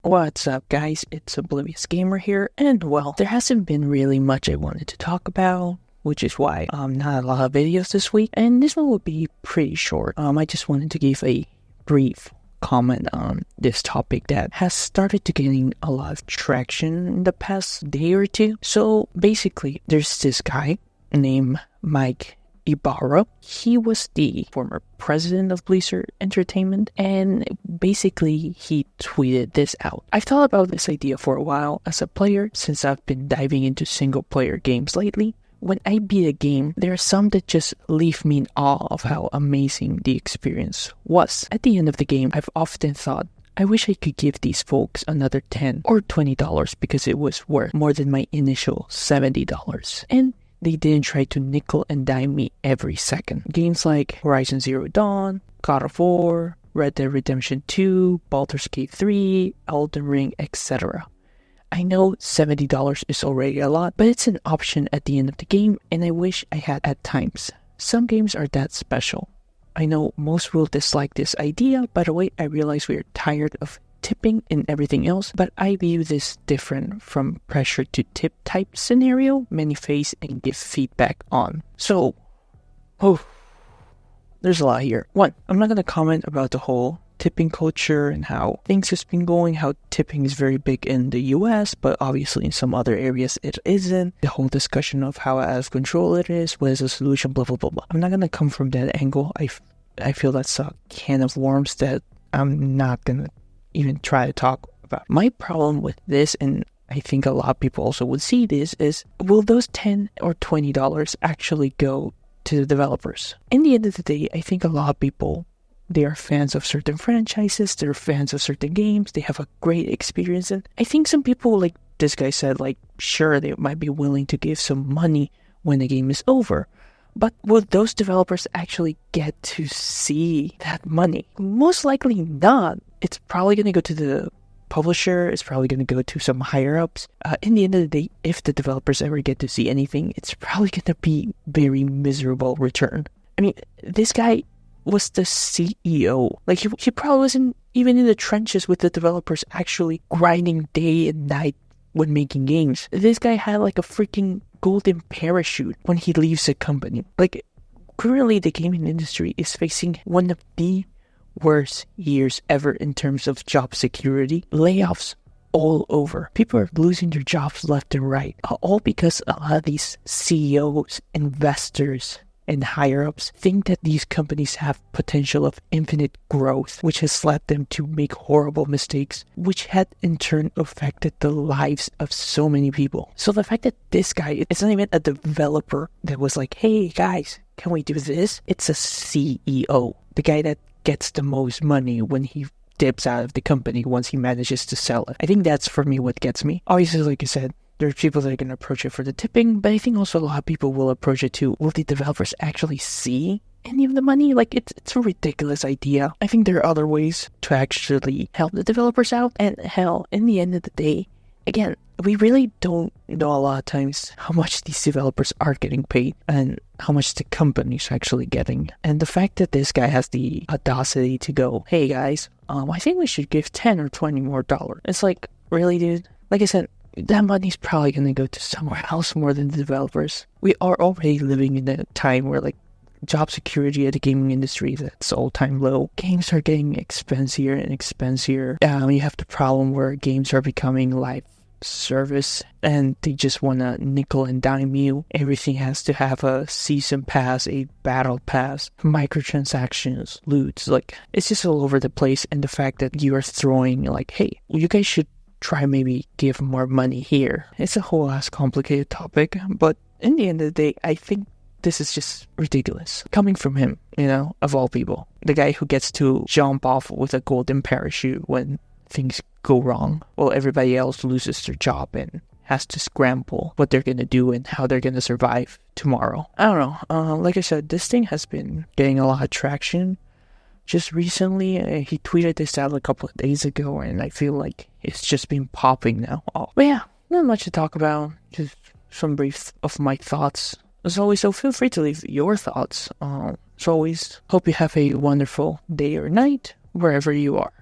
What's up, guys? It's Oblivious Gamer here, and well, there hasn't been really much I wanted to talk about, which is why not a lot of videos this week, and this one will be pretty short. I just wanted to give a brief comment on this topic that has started to gain a lot of traction in the past day or two. So basically, there's this guy named Mike Ybarra. He was the former president of Blizzard Entertainment, and basically he tweeted this out. I've thought about this idea for a while as a player since I've been diving into single-player games lately. When I beat a game, there are some that just leave me in awe of how amazing the experience was. At the end of the game, I've often thought, I wish I could give these folks another $10 or $20 because it was worth more than my initial $70. And they didn't try to nickel and dime me every second. Games like Horizon Zero Dawn, God of War, Red Dead Redemption 2, Baldur's Gate 3, Elden Ring, etc. I know $70 is already a lot, but it's an option at the end of the game, and I wish I had at times. Some games are that special. I know most will dislike this idea. By the way, I realize we are tired of tipping and everything else, but I view this different from pressure to tip type scenario many face and give feedback on. So, there's a lot here. One, I'm not going to comment about the whole tipping culture and how things have been going, how tipping is very big in the US, but obviously in some other areas it isn't. The whole discussion of how out of control it is, what is the solution, blah, blah, blah, blah. I'm not going to come from that angle. I feel that's a can of worms that I'm not going to even try to talk about. My problem with this, and I think a lot of people also would see this, is will those $10 or $20 actually go to the developers? In the end of the day, I think a lot of people, they are fans of certain franchises, they're fans of certain games, they have a great experience, and I think some people, like this guy said, like, sure, they might be willing to give some money when the game is over. But will those developers actually get to see that money? Most likely not. It's probably going to go to the publisher. It's probably going to go to some higher-ups. In the end of the day, if the developers ever get to see anything, it's probably going to be very miserable return. I mean, this guy was the CEO. Like, he probably wasn't even in the trenches with the developers actually grinding day and night when making games. This guy had like a freaking golden parachute when he leaves the company. Like, currently the gaming industry is facing one of the worst years ever in terms of job security. Layoffs all over. People are losing their jobs left and right. All because a lot of these CEOs, investors, and higher-ups think that these companies have potential of infinite growth, which has led them to make horrible mistakes, which had in turn affected the lives of so many people. So the fact that this guy, it's not even a developer that was like, hey guys, can we do this? It's a CEO, the guy that gets the most money when he dips out of the company once he manages to sell it. I think that's for me what gets me. Obviously, like I said, there's people that are going to approach it for the tipping, but I think also a lot of people will approach it too. Will the developers actually see any of the money? Like, it's a ridiculous idea. I think there are other ways to actually help the developers out. And hell, in the end of the day, again, we really don't know a lot of times how much these developers are getting paid and how much the company's actually getting. And the fact that this guy has the audacity to go, hey guys, I think we should give 10 or 20 more dollars. It's like, really, dude? Like I said, that money's probably going to go to somewhere else more than the developers. We are already living in a time where, like, job security at the gaming industry that's all-time low. Games are getting expensier and expensier. You have the problem where games are becoming live service and they just want to nickel and dime you. Everything has to have a season pass, a battle pass, microtransactions, loots. Like, it's just all over the place. And the fact that you are throwing, like, hey, you guys should try maybe give more money here. It's a whole ass complicated topic, but in the end of the day, I think this is just ridiculous. Coming from him, you know, of all people. The guy who gets to jump off with a golden parachute when things go wrong, while everybody else loses their job and has to scramble what they're gonna do and how they're gonna survive tomorrow. I don't know. Like I said, this thing has been getting a lot of traction. Just recently, he tweeted this out a couple of days ago, and I feel like it's just been popping now. But yeah, not much to talk about. Just some brief of my thoughts. As always, so feel free to leave your thoughts. As always, hope you have a wonderful day or night, wherever you are.